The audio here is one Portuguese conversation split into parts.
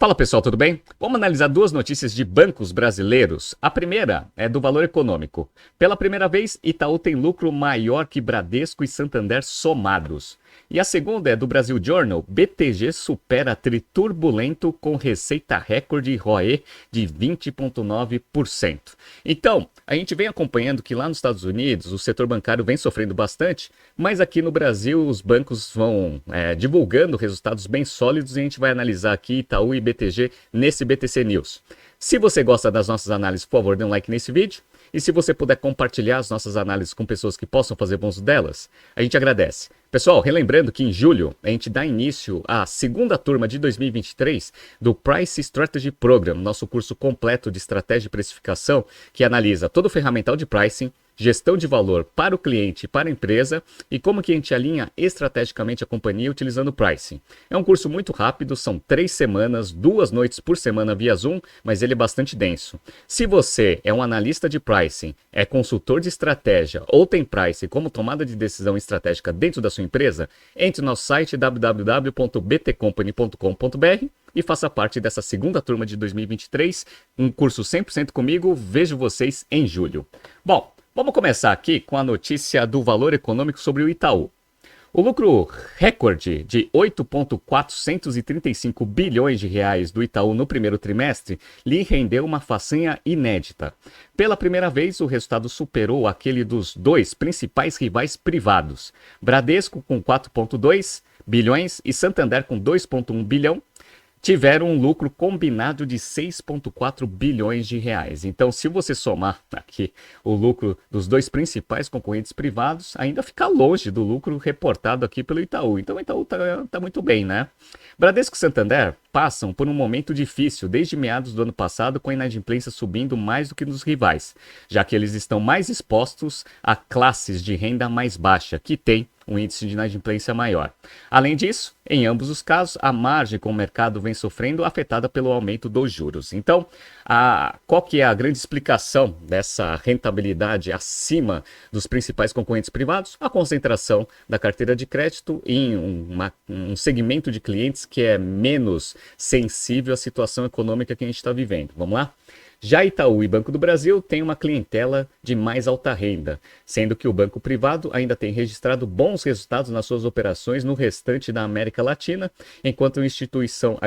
Fala pessoal, tudo bem? Vamos analisar duas notícias de bancos brasileiros. A primeira é do valor econômico. Pela primeira vez, Itaú tem lucro maior que Bradesco e Santander somados. E a segunda é do Brasil Journal. BTG supera Triturbulento com receita recorde e ROE de 20,9%. Então, a gente vem acompanhando que lá nos Estados Unidos o setor bancário vem sofrendo bastante, mas aqui no Brasil os bancos vão divulgando resultados bem sólidos e a gente vai analisar aqui Itaú e BTG nesse BTC News. Se você gosta das nossas análises, por favor, dê um like nesse vídeo. E se você puder compartilhar as nossas análises com pessoas que possam fazer bom uso delas, a gente agradece. Pessoal, relembrando que em julho a gente dá início à segunda turma de 2023 do Price Strategy Program, nosso curso completo de estratégia e precificação que analisa todo o ferramental de pricing, gestão de valor para o cliente e para a empresa e como que a gente alinha estrategicamente a companhia utilizando o pricing. É um curso muito rápido, são 3 semanas, 2 noites por semana via Zoom, mas ele é bastante denso. Se você é um analista de pricing, é consultor de estratégia ou tem pricing como tomada de decisão estratégica dentro da sua empresa, entre no nosso site www.btcompany.com.br e faça parte dessa segunda turma de 2023, um curso 100% comigo. Vejo vocês em julho. Bom, vamos começar aqui com a notícia do valor econômico sobre o Itaú. O lucro recorde de 8,435 bilhões de reais do Itaú no primeiro trimestre lhe rendeu uma façanha inédita. Pela primeira vez, o resultado superou aquele dos dois principais rivais privados, Bradesco com 4,2 bilhões e Santander com 2,1 bilhão. Tiveram um lucro combinado de 6,4 bilhões de reais. Então, se você somar aqui o lucro dos dois principais concorrentes privados, ainda fica longe do lucro reportado aqui pelo Itaú. Então, o Itaú tá muito bem, né? Bradesco e Santander passam por um momento difícil desde meados do ano passado, com a inadimplência subindo mais do que nos rivais, já que eles estão mais expostos a classes de renda mais baixa, que têm um índice de inadimplência maior. Além disso, em ambos os casos, a margem com o mercado vem sofrendo, afetada pelo aumento dos juros. Então, qual que é a grande explicação dessa rentabilidade acima dos principais concorrentes privados? A concentração da carteira de crédito em um segmento de clientes que é menos sensível à situação econômica que a gente está vivendo. Vamos lá? Já Itaú e Banco do Brasil têm uma clientela de mais alta renda, sendo que o banco privado ainda tem registrado bons resultados nas suas operações no restante da América Latina, enquanto a instituição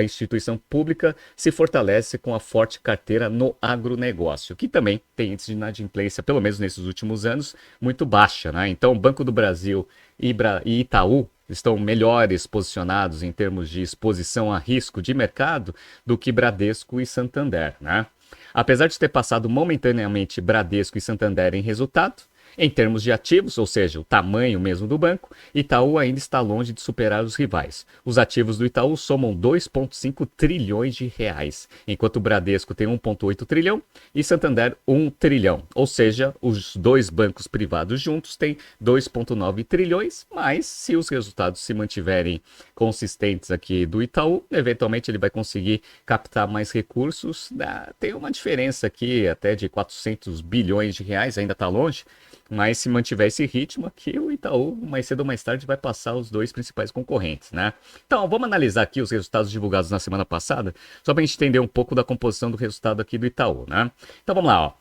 pública se fortalece com a forte carteira no agronegócio, que também tem índice de inadimplência, pelo menos nesses últimos anos, muito baixa, né? Então, o Banco do Brasil e Itaú estão melhores posicionados em termos de exposição a risco de mercado do que Bradesco e Santander, né? Apesar de ter passado momentaneamente Bradesco e Santander em resultado, em termos de ativos, ou seja, o tamanho mesmo do banco, Itaú ainda está longe de superar os rivais. Os ativos do Itaú somam 2,5 trilhões de reais, enquanto o Bradesco tem 1,8 trilhão e Santander 1 trilhão. Ou seja, os dois bancos privados juntos têm 2,9 trilhões, mas se os resultados se mantiverem consistentes aqui do Itaú, eventualmente ele vai conseguir captar mais recursos. Tem uma diferença aqui até de 400 bilhões de reais, ainda está longe. Mas se mantiver esse ritmo aqui, o Itaú, mais cedo ou mais tarde, vai passar os dois principais concorrentes, né? Então, vamos analisar aqui os resultados divulgados na semana passada, só para a gente entender um pouco da composição do resultado aqui do Itaú, né? Então, vamos lá, ó.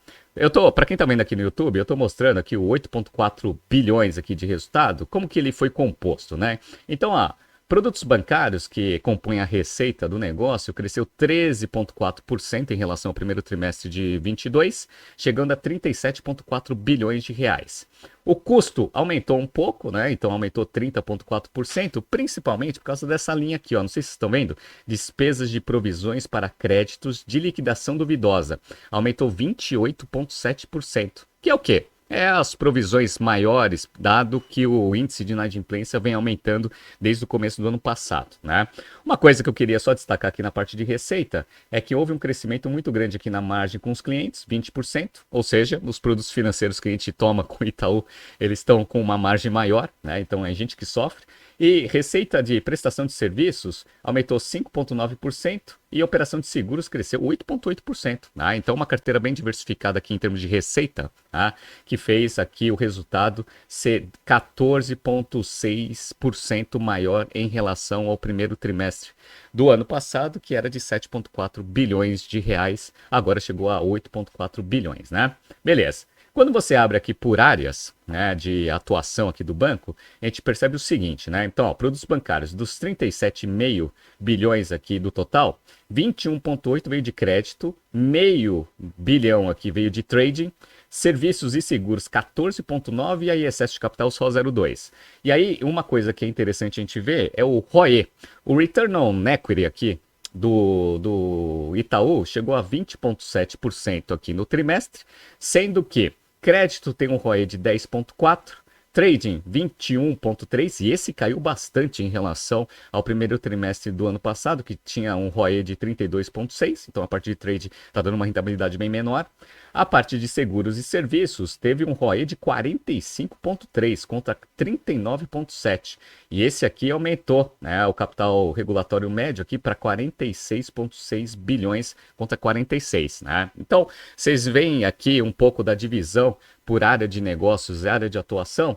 Para quem tá vendo aqui no YouTube, eu tô mostrando aqui o 8,4 bilhões aqui de resultado, como que ele foi composto, né? Então, ó, produtos bancários, que compõem a receita do negócio, cresceu 13,4% em relação ao primeiro trimestre de 22, chegando a 37,4 bilhões de reais. O custo aumentou um pouco, né? Então aumentou 30,4%, principalmente por causa dessa linha aqui, ó. Não sei se vocês estão vendo, despesas de provisões para créditos de liquidação duvidosa. Aumentou 28,7%. Que é o quê? É as provisões maiores, dado que o índice de inadimplência vem aumentando desde o começo do ano passado, né? Uma coisa que eu queria só destacar aqui na parte de receita é que houve um crescimento muito grande aqui na margem com os clientes, 20%, ou seja, os produtos financeiros que a gente toma com o Itaú, eles estão com uma margem maior, né? Então é gente que sofre. E receita de prestação de serviços aumentou 5,9% e a operação de seguros cresceu 8,8%. Tá? Então, uma carteira bem diversificada aqui em termos de receita, tá? Que fez aqui o resultado ser 14,6% maior em relação ao primeiro trimestre do ano passado, que era de 7,4 bilhões de reais, agora chegou a 8,4 bilhões, né? Beleza. Quando você abre aqui por áreas, né, de atuação aqui do banco, a gente percebe o seguinte, né? Então, ó, produtos bancários, dos 37,5 bilhões aqui do total, 21,8 veio de crédito, meio bilhão aqui veio de trading, serviços e seguros 14,9 e aí excesso de capital só 0,2. E aí, uma coisa que é interessante a gente ver é o ROE, o Return on Equity aqui, do Itaú chegou a 20,7% aqui no trimestre, sendo que crédito tem um ROE de 10,4%, trading 21,3% e esse caiu bastante em relação ao primeiro trimestre do ano passado, que tinha um ROE de 32,6%, então a parte de trade está dando uma rentabilidade bem menor. A parte de seguros e serviços teve um ROE de 45,3% contra 39,7%. E esse aqui aumentou, né, o capital regulatório médio aqui para 46,6 bilhões contra 46, né? Então, vocês veem aqui um pouco da divisão por área de negócios e área de atuação.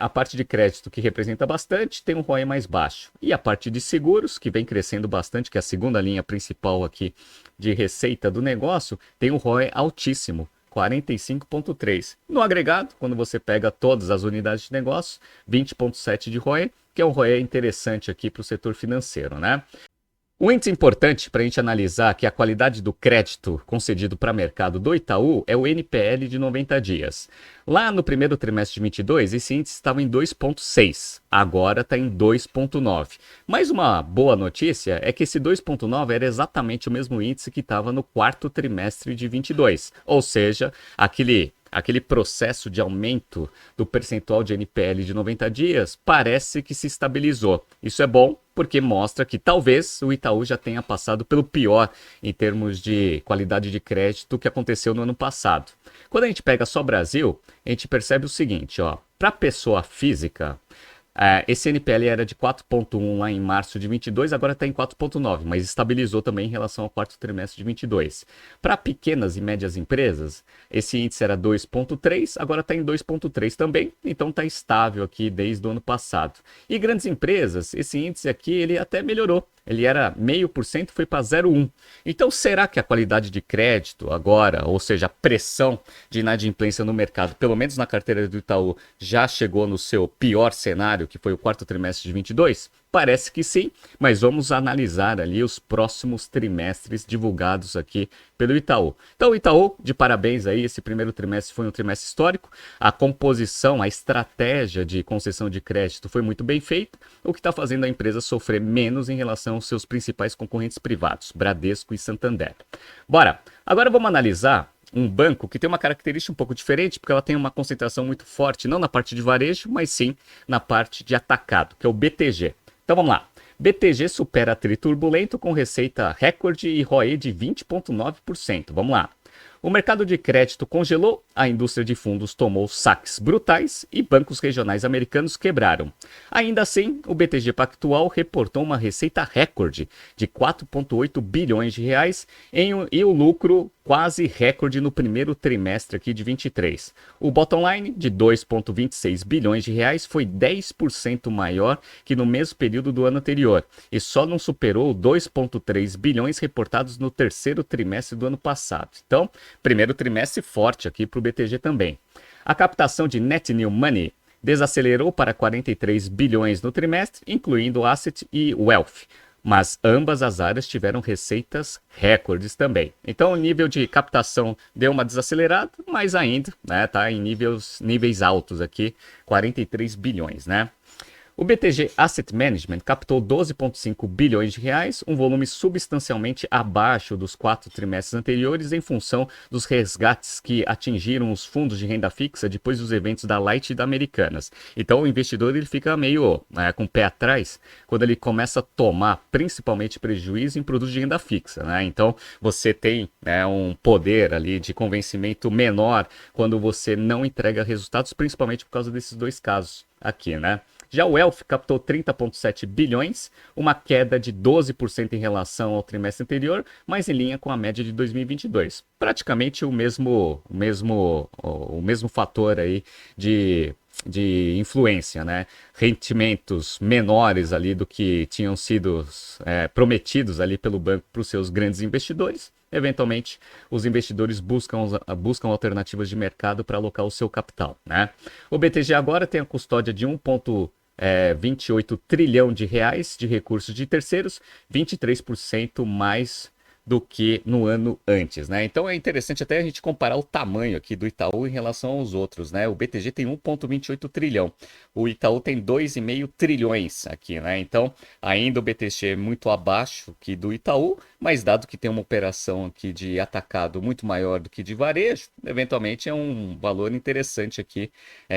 A parte de crédito, que representa bastante, tem um ROE mais baixo. E a parte de seguros, que vem crescendo bastante, que é a segunda linha principal aqui de receita do negócio, tem um ROE altíssimo, 45,3. No agregado, quando você pega todas as unidades de negócio, 20,7 de ROE, que é um ROE interessante aqui para o setor financeiro, né? Um índice importante para a gente analisar que a qualidade do crédito concedido para mercado do Itaú é o NPL de 90 dias. Lá no primeiro trimestre de 22, esse índice estava em 2,6, agora está em 2,9. Mas uma boa notícia é que esse 2,9 era exatamente o mesmo índice que estava no quarto trimestre de 22, ou seja, aquele processo de aumento do percentual de NPL de 90 dias parece que se estabilizou. Isso é bom porque mostra que talvez o Itaú já tenha passado pelo pior em termos de qualidade de crédito que aconteceu no ano passado. Quando a gente pega só Brasil, a gente percebe o seguinte, ó, para pessoa física, esse NPL era de 4,1 lá em março de 22, agora está em 4,9, mas estabilizou também em relação ao quarto trimestre de 22. Para pequenas e médias empresas, esse índice era 2,3, agora está em 2,3 também, então está estável aqui desde o ano passado. E grandes empresas, esse índice aqui ele até melhorou. Ele era 0,5%, foi para 0,1%. Então, será que a qualidade de crédito agora, ou seja, a pressão de inadimplência no mercado, pelo menos na carteira do Itaú, já chegou no seu pior cenário, que foi o quarto trimestre de 22? Parece que sim, mas vamos analisar ali os próximos trimestres divulgados aqui pelo Itaú. Então, Itaú, de parabéns aí, esse primeiro trimestre foi um trimestre histórico. A composição, a estratégia de concessão de crédito foi muito bem feita, o que está fazendo a empresa sofrer menos em relação aos seus principais concorrentes privados, Bradesco e Santander. Bora, agora vamos analisar um banco que tem uma característica um pouco diferente, porque ela tem uma concentração muito forte, não na parte de varejo, mas sim na parte de atacado, que é o BTG. Então vamos lá. BTG supera Tri Turbulento com receita recorde e ROE de 20,9%. Vamos lá. O mercado de crédito congelou, a indústria de fundos tomou saques brutais e bancos regionais americanos quebraram. Ainda assim, o BTG Pactual reportou uma receita recorde de 4,8 bilhões de reais e o lucro quase recorde no primeiro trimestre aqui de 23. O bottom line de 2,26 bilhões de reais foi 10% maior que no mesmo período do ano anterior e só não superou 2,3 bilhões reportados no terceiro trimestre do ano passado. Então, primeiro trimestre forte aqui para o BTG também. A captação de Net New Money desacelerou para 43 bilhões no trimestre, incluindo Asset e Wealth. Mas ambas as áreas tiveram receitas recordes também. Então o nível de captação deu uma desacelerada, mas ainda está em níveis altos aqui, 43 bilhões, né? O BTG Asset Management captou 12,5 bilhões de reais, um volume substancialmente abaixo dos 4 trimestres anteriores em função dos resgates que atingiram os fundos de renda fixa depois dos eventos da Light e da Americanas. Então o investidor ele fica meio com o pé atrás quando ele começa a tomar principalmente prejuízo em produtos de renda fixa, né? Então você tem um poder ali de convencimento menor quando você não entrega resultados, principalmente por causa desses dois casos aqui, né? Já o Elf captou 30,7 bilhões, uma queda de 12% em relação ao trimestre anterior, mas em linha com a média de 2022. Praticamente o mesmo fator aí de influência, né? Rendimentos menores ali do que tinham sido prometidos ali pelo banco para os seus grandes investidores. Eventualmente, os investidores buscam alternativas de mercado para alocar o seu capital, né? O BTG agora tem a custódia de 1,28 trilhão de reais de recursos de terceiros, 23% mais do que no ano antes, né? Então é interessante até a gente comparar o tamanho aqui do Itaú em relação aos outros, né? O BTG tem 1,28 trilhão, o Itaú tem 2,5 trilhões aqui, né? Então ainda o BTG é muito abaixo que do Itaú, mas dado que tem uma operação aqui de atacado muito maior do que de varejo, eventualmente é um valor interessante aqui,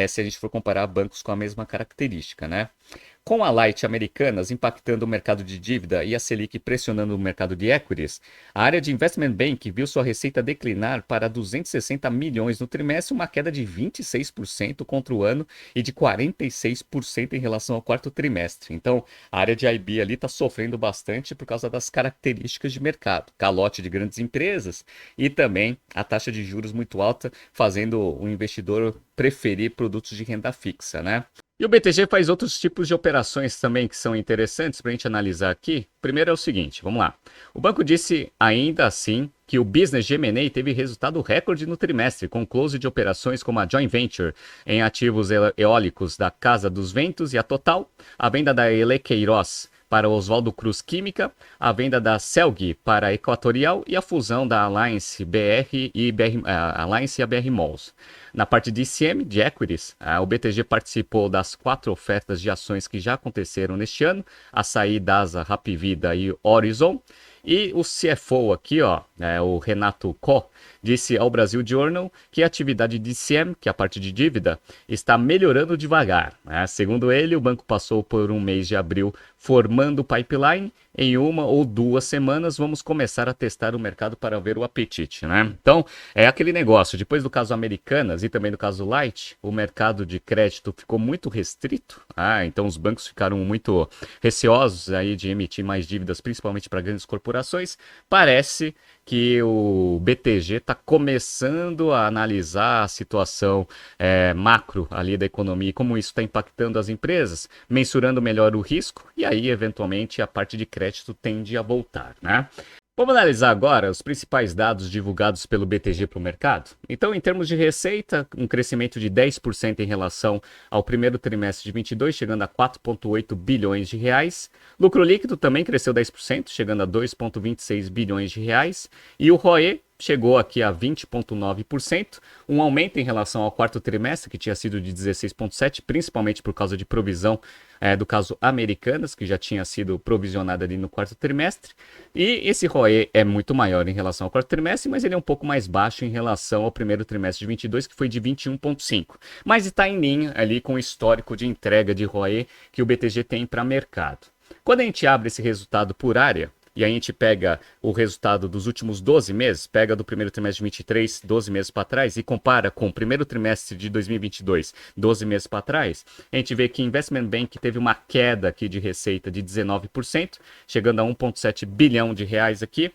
se a gente for comparar bancos com a mesma característica, né? Com a Light Americanas impactando o mercado de dívida e a Selic pressionando o mercado de equities, a área de Investment Bank viu sua receita declinar para 260 milhões no trimestre, uma queda de 26% contra o ano e de 46% em relação ao quarto trimestre. Então, a área de IB ali está sofrendo bastante por causa das características de mercado, calote de grandes empresas e também a taxa de juros muito alta, fazendo o investidor preferir produtos de renda fixa, né? E o BTG faz outros tipos de operações também que são interessantes para a gente analisar aqui. Primeiro é o seguinte, vamos lá. O banco disse ainda assim que o business de M&A teve resultado recorde no trimestre, com close de operações como a joint venture em ativos eólicos da Casa dos Ventos e a Total, a venda da Elequeiroz para Oswaldo Cruz Química, a venda da Celg para a Equatorial e a fusão da Alliance BR e Alliance e a BR Malls. Na parte de ICM, de equities, o BTG participou das 4 ofertas de ações que já aconteceram neste ano, Açaí, Dasa, Rapvida e Horizon. E o CFO aqui, o Renato Ko, disse ao Brasil Journal que a atividade de ICM, que é a parte de dívida, está melhorando devagar, né? Segundo ele, o banco passou por um mês de abril formando pipeline. Em 1 ou 2 semanas vamos começar a testar o mercado para ver o apetite, né? Então, é aquele negócio, depois do caso Americanas e também do caso Light, o mercado de crédito ficou muito restrito, então os bancos ficaram muito receosos aí de emitir mais dívidas, principalmente para grandes corporações. Parece que o BTG está começando a analisar a situação macro ali da economia e como isso está impactando as empresas, mensurando melhor o risco e aí, eventualmente, a parte de crédito tende a voltar, né? Vamos analisar agora os principais dados divulgados pelo BTG para o mercado. Então, em termos de receita, um crescimento de 10% em relação ao primeiro trimestre de 22, chegando a 4,8 bilhões de reais. Lucro líquido também cresceu 10%, chegando a 2,26 bilhões de reais. E o ROE chegou aqui a 20,9%, um aumento em relação ao quarto trimestre, que tinha sido de 16,7%, principalmente por causa de provisão do caso Americanas, que já tinha sido provisionada ali no quarto trimestre. E esse ROE é muito maior em relação ao quarto trimestre, mas ele é um pouco mais baixo em relação ao primeiro trimestre de 22, que foi de 21,5%. Mas está em linha ali com o histórico de entrega de ROE que o BTG tem para mercado. Quando a gente abre esse resultado por área, e a gente pega o resultado dos últimos 12 meses, pega do primeiro trimestre de 23, 12 meses para trás, e compara com o primeiro trimestre de 2022, 12 meses para trás, a gente vê que Investment Bank teve uma queda aqui de receita de 19%, chegando a 1,7 bilhão de reais aqui.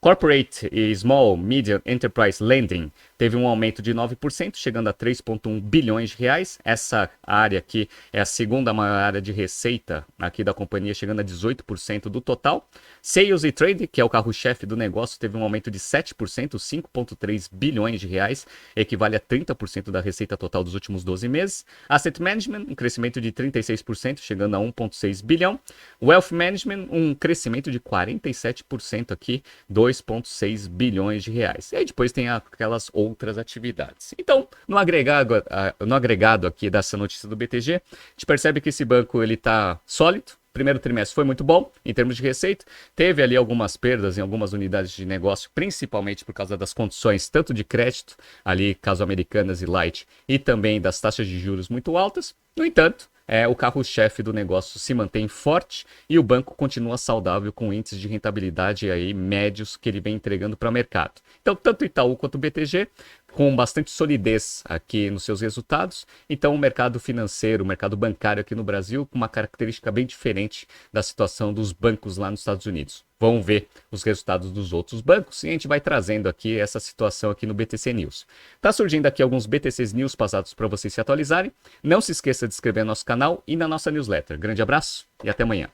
Corporate e Small Medium Enterprise Lending teve um aumento de 9%, chegando a 3,1 bilhões de reais. Essa área aqui é a segunda maior área de receita aqui da companhia, chegando a 18% do total. Sales e Trade, que é o carro-chefe do negócio, teve um aumento de 7%, 5,3 bilhões de reais, equivale a 30% da receita total dos últimos 12 meses. Asset Management, um crescimento de 36%, chegando a 1,6 bilhão. Wealth Management, um crescimento de 47% aqui, 2,6 bilhões de reais. E aí depois tem aquelas outras atividades. Então, no agregado aqui dessa notícia do BTG, a gente percebe que esse banco ele está sólido. Primeiro trimestre foi muito bom em termos de receita, teve ali algumas perdas em algumas unidades de negócio, principalmente por causa das condições tanto de crédito, ali caso Americanas e Light, e também das taxas de juros muito altas. No entanto, o carro-chefe do negócio se mantém forte e o banco continua saudável com índices de rentabilidade aí médios que ele vem entregando para o mercado. Então, tanto Itaú quanto o BTG com bastante solidez aqui nos seus resultados. Então, o mercado financeiro, o mercado bancário aqui no Brasil, com uma característica bem diferente da situação dos bancos lá nos Estados Unidos. Vamos ver os resultados dos outros bancos e a gente vai trazendo aqui essa situação aqui no BTC News. Tá surgindo aqui alguns BTCs News passados para vocês se atualizarem. Não se esqueça de inscrever no nosso canal e na nossa newsletter. Grande abraço e até amanhã.